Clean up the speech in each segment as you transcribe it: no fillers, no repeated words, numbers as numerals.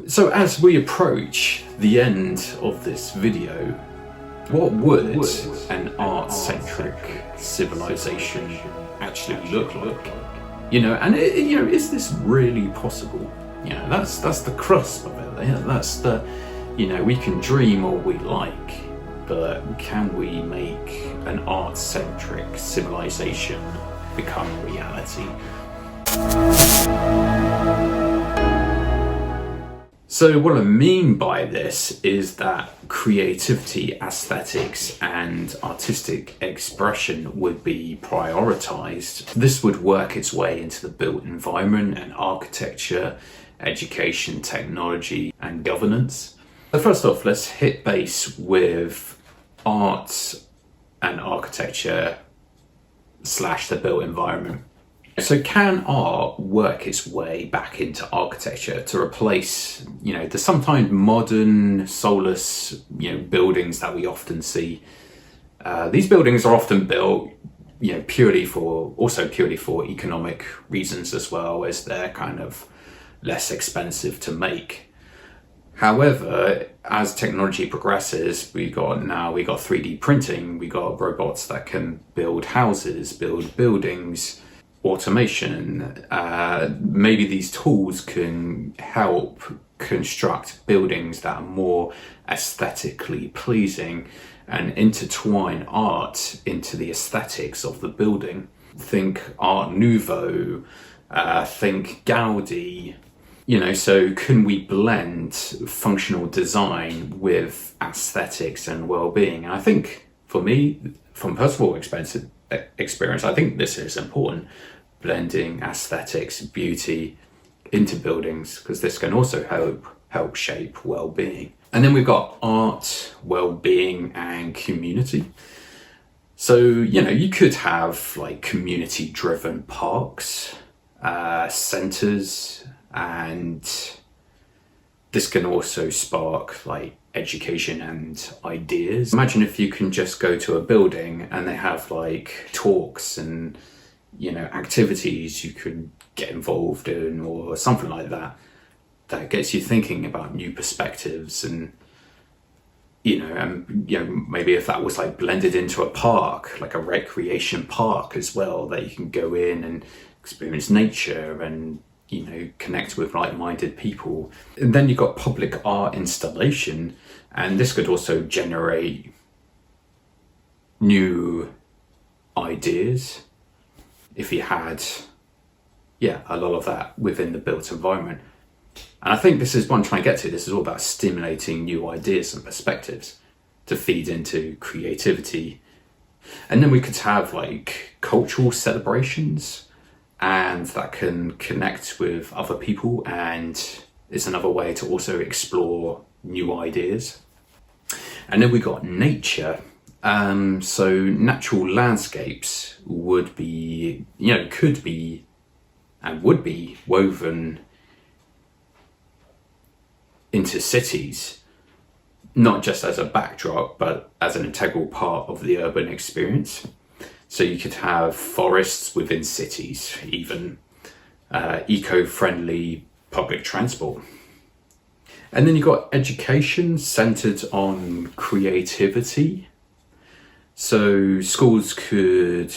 So as we approach the end of this video, what would an art-centric civilization actually look like? And is this really possible? That's the crust of it. That's the, we can dream all we like, but can we make an art-centric civilization become reality? So what I mean by this is that creativity, aesthetics and artistic expression would be prioritized. This would work its way into the built environment and architecture, education, technology and governance. So first off, let's hit base with art and architecture / the built environment. So can art work its way back into architecture to replace, the sometimes modern, soulless, buildings that we often see? These buildings are often built, purely for economic reasons as well, as they're kind of less expensive to make. However, as technology progresses, we got 3D printing, we got robots that can build houses, build buildings, automation. Maybe these tools can help construct buildings that are more aesthetically pleasing and intertwine art into the aesthetics of the building. Think Art Nouveau, think Gaudi. So can we blend functional design with aesthetics and well-being? And I think for me, from personal experience, I think this is important, blending aesthetics, beauty into buildings, because this can also help shape well-being. And then we've got art, well-being and community. So, you could have like community-driven parks, centers, and this can also spark like education and ideas. Imagine if you can just go to a building and they have like talks and activities you could get involved in or something like that gets you thinking about new perspectives, and maybe if that was like blended into a park, like a recreation park as well, that you can go in and experience nature and connect with like-minded people. And then you've got public art installation, and this could also generate new ideas if you had a lot of that within the built environment. And I think this is what I'm trying to get to. This is all about stimulating new ideas and perspectives to feed into creativity. And then we could have like cultural celebrations, and that can connect with other people, and it's another way to also explore new ideas. And then we got nature. So natural landscapes would be, could be and would be woven into cities, not just as a backdrop, but as an integral part of the urban experience. So you could have forests within cities, even eco-friendly public transport. And then you've got education centered on creativity. So schools could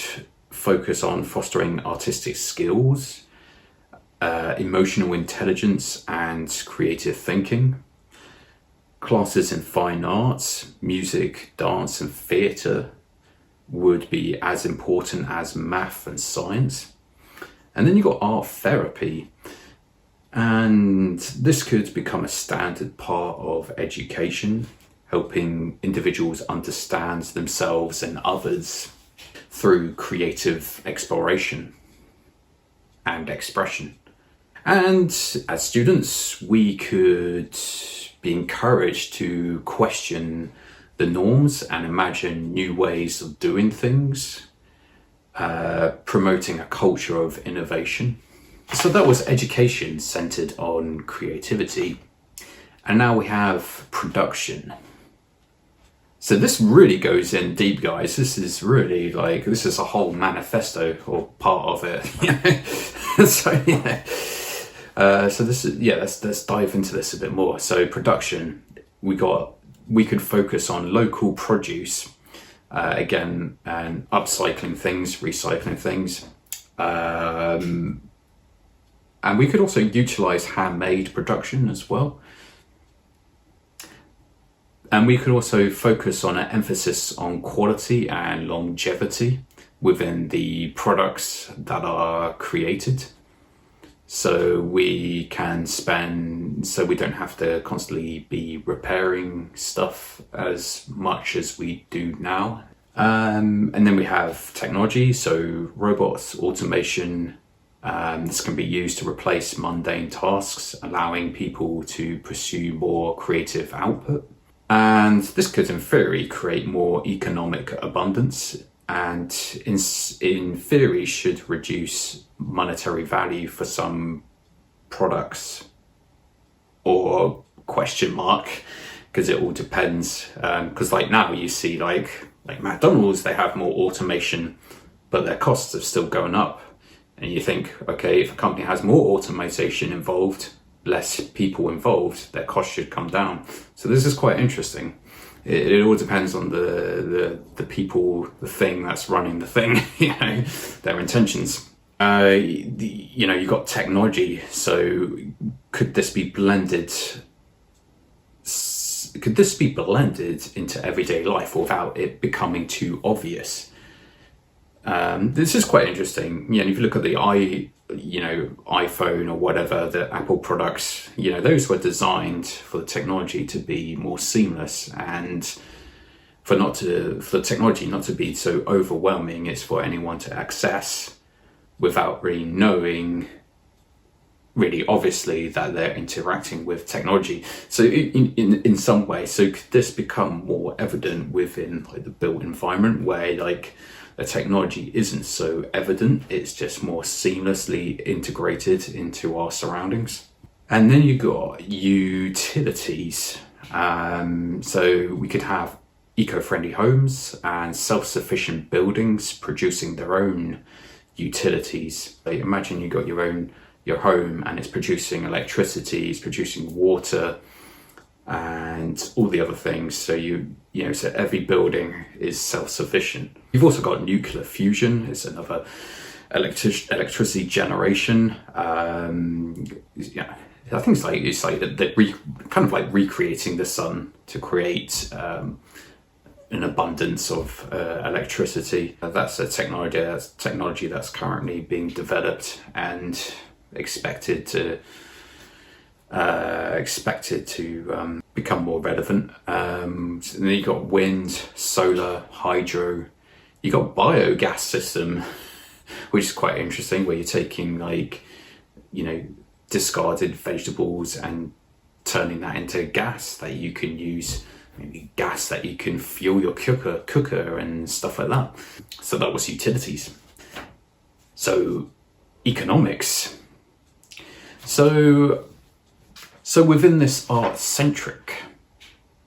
focus on fostering artistic skills, emotional intelligence and creative thinking. Classes in fine arts, music, dance and theatre would be as important as math and science. And then you've got art therapy, and this could become a standard part of education, helping individuals understand themselves and others through creative exploration and expression. And as students, we could be encouraged to question the norms and imagine new ways of doing things, promoting a culture of innovation. So that was education centered on creativity. And now we have production. So this really goes in deep, guys. This is really this is a whole manifesto or part of it. So So this is, yeah, let's dive into this a bit more. So production, we could focus on local produce, again, and upcycling things, recycling things. And we could also utilize handmade production as well. And we could also focus on an emphasis on quality and longevity within the products that are created. So we don't have to constantly be repairing stuff as much as we do now. And then we have technology, so robots, automation. This can be used to replace mundane tasks, allowing people to pursue more creative output. And this could, in theory, create more economic abundance, and in theory should reduce monetary value for some products, or question mark, because it all depends. Because like now you see like McDonald's, they have more automation, but their costs are still going up. And you think, okay, if a company has more automation involved, less people involved, their costs should come down. So this is quite interesting. It all depends on the people, the thing that's running the thing, their intentions. You got technology. So could this be blended? Could this be blended into everyday life without it becoming too obvious? This is quite interesting. If you look at the iPhone or whatever, the Apple products, those were designed for the technology to be more seamless, and for the technology not to be so overwhelming. It's for anyone to access without really knowing, really obviously, that they're interacting with technology. So in some way, so could this become more evident within like the built environment, where like the technology isn't so evident, it's just more seamlessly integrated into our surroundings? And then you got utilities. So we could have eco-friendly homes and self-sufficient buildings producing their own utilities. Like imagine you got your home and it's producing electricity, it's producing water, and all the other things. So so every building is self-sufficient. You've also got nuclear fusion. It's another electricity generation. I think it's like kind of like recreating the sun to create an abundance of electricity. That's a technology that's currently being developed and expected to become more relevant. So then you got wind, solar, hydro. You got biogas system, which is quite interesting, where you're taking discarded vegetables and turning that into gas that you can use, maybe gas that you can fuel your cooker and stuff like that. So that was utilities. So economics. So within this art centric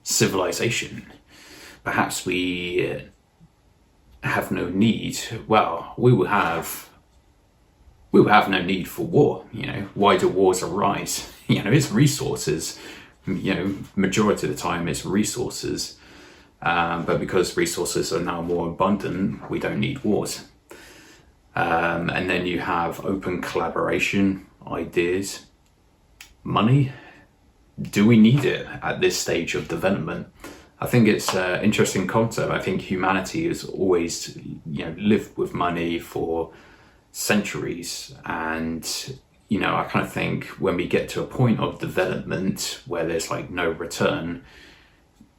civilization, perhaps we have no need. Well, we will have no need for war. Why do wars arise? It's resources. Majority of the time it's resources. But because resources are now more abundant, we don't need wars. And then you have open collaboration, ideas, money. Do we need it at this stage of development? I think it's an interesting concept. I think humanity has always, lived with money for centuries, and I kind of think when we get to a point of development where there's no return,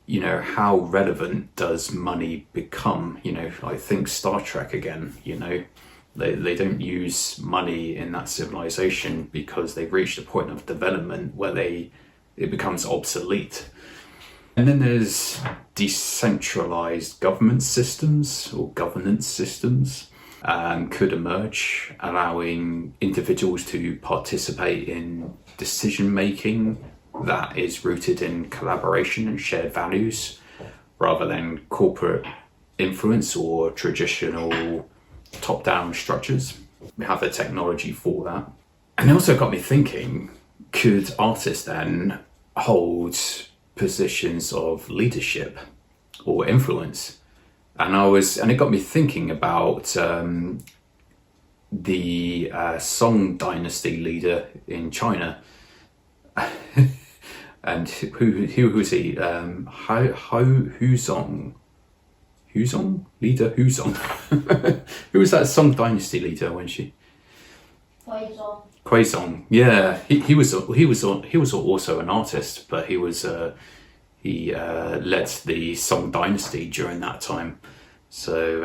how relevant does money become? I think Star Trek again. They don't use money in that civilization because they've reached a point of development where it becomes obsolete. And then there's decentralized government systems or governance systems could emerge, allowing individuals to participate in decision making that is rooted in collaboration and shared values, rather than corporate influence or traditional top-down structures. We have the technology for that. And it also got me thinking, could artists then hold positions of leadership or influence? And it got me thinking about the Song Dynasty leader in China. And who was he? Huzong? Leader Huzong? Who was that Song Dynasty leader when she? Quaizong. Yeah, he was also an artist, but he led the Song Dynasty during that time. So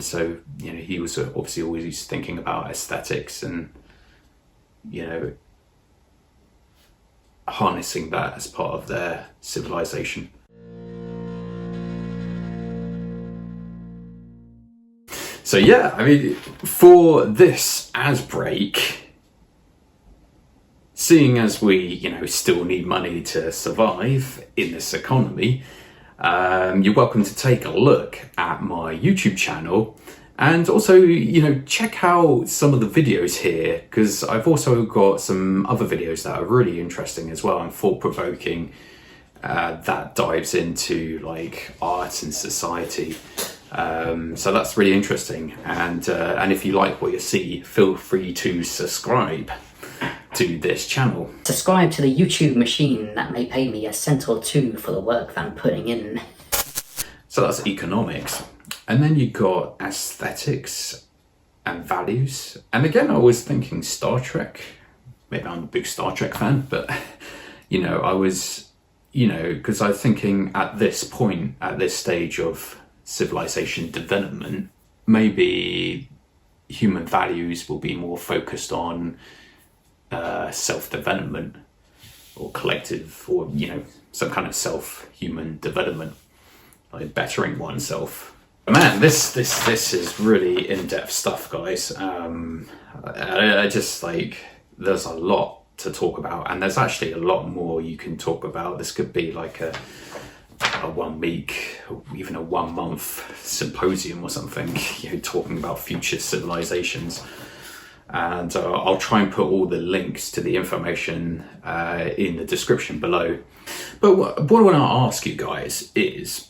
so he was obviously always thinking about aesthetics and harnessing that as part of their civilization. So yeah, I mean, for this as break, seeing as we still need money to survive in this economy, you're welcome to take a look at my YouTube channel. And also, check out some of the videos here, because I've also got some other videos that are really interesting as well and thought-provoking, that dives into like art and society. So that's really interesting. And if you like what you see, feel free to subscribe to this channel. Subscribe to the YouTube machine that may pay me a cent or two for the work that I'm putting in. So that's economics. And then you got aesthetics and values. And again, I was thinking Star Trek. Maybe I'm a big Star Trek fan, but I was, because I was thinking at this point, at this stage of civilization development, maybe human values will be more focused on self-development or collective, or some kind of human development, like bettering oneself. Man, this is really in-depth stuff, guys. I just there's a lot to talk about, and there's actually a lot more you can talk about. This could be like a 1 week, or even a 1 month symposium or something, talking about future civilizations. And I'll try and put all the links to the information in the description below. But what I want to ask you guys is,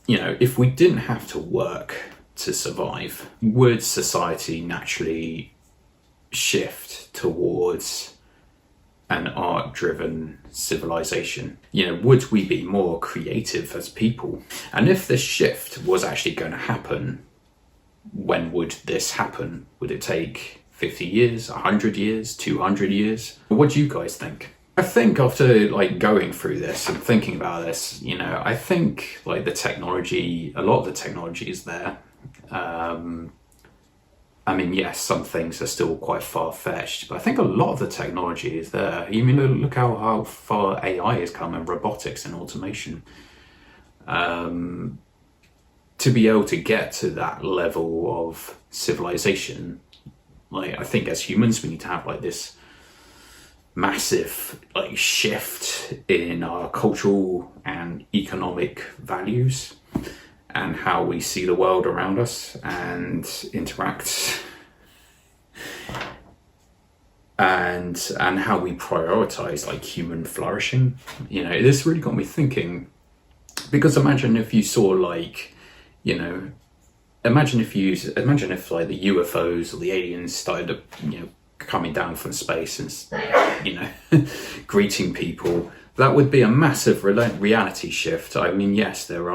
if we didn't have to work to survive, would society naturally shift towards an art-driven civilization? Would we be more creative as people? And if this shift was actually going to happen, when would this happen? Would it take 50 years, 100 years, 200 years? What do you guys think? I think after going through this and thinking about this, I think a lot of the technology is there. I mean, yes, some things are still quite far-fetched, but I think a lot of the technology is there. Look how far AI has come, and robotics and automation. To be able to get to that level of civilization, I think as humans we need to have this massive shift in our cultural and economic values and how we see the world around us and interact, and how we prioritize human flourishing. This really got me thinking, because imagine if you saw imagine if the UFOs or the aliens started coming down from space and greeting people. That would be a massive reality shift. I mean, yes, there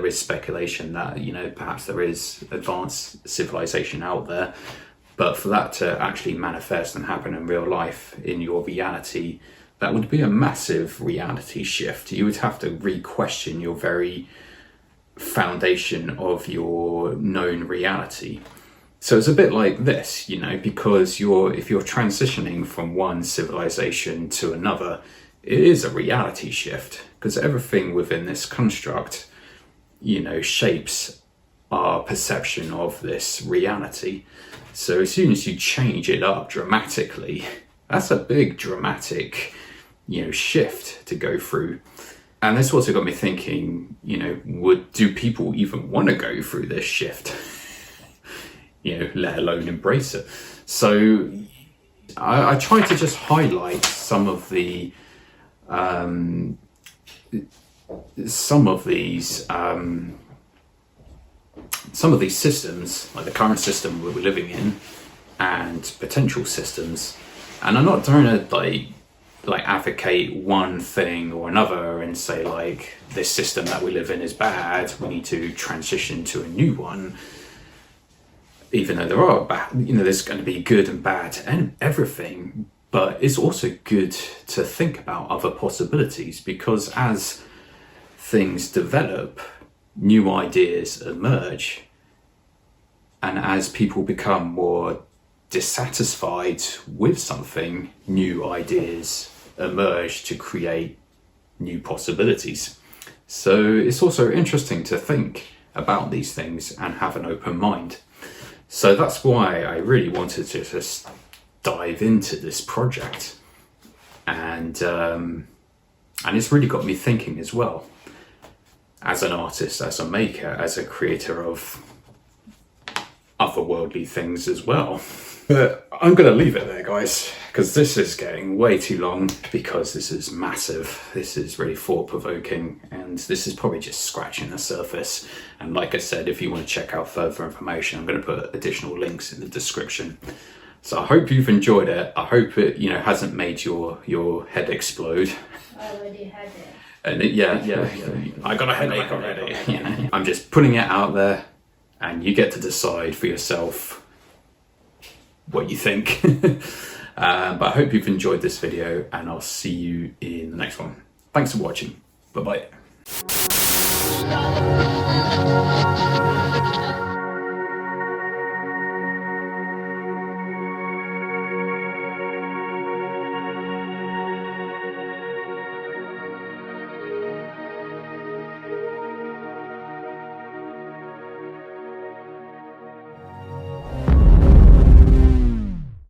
is speculation that perhaps there is advanced civilization out there, but for that to actually manifest and happen in real life, in your reality, that would be a massive reality shift. You would have to re-question your very foundation of your known reality. So it's a bit like this, because if you're transitioning from one civilization to another, it is a reality shift, because everything within this construct, shapes our perception of this reality. So as soon as you change it up dramatically, that's a big dramatic, shift to go through. And this also got me thinking, do people even want to go through this shift? Let alone embrace it. So I tried to just highlight some of these systems, like the current system we're living in, and potential systems. And I'm not trying to like advocate one thing or another and say like this system that we live in is bad, we need to transition to a new one. Even though there are bad, there's going to be good and bad and everything, but it's also good to think about other possibilities, because as things develop, new ideas emerge, and as people become more dissatisfied with something, new ideas emerge to create new possibilities. So it's also interesting to think about these things and have an open mind. So that's why I really wanted to just dive into this project, and it's really got me thinking as well, as an artist, as a maker, as a creator of otherworldly things as well. But I'm going to leave it there, guys, because this is getting way too long, because this is massive. This is really thought-provoking, and this is probably just scratching the surface. And like I said, if you want to check out further information, I'm going to put additional links in the description. So I hope you've enjoyed it. I hope it, hasn't made your head explode. I already had it. And yeah, I got a headache already. I'm just putting it out there, and you get to decide for yourself what you think. But I hope you've enjoyed this video, and I'll see you in the next one. Thanks for watching. Bye bye.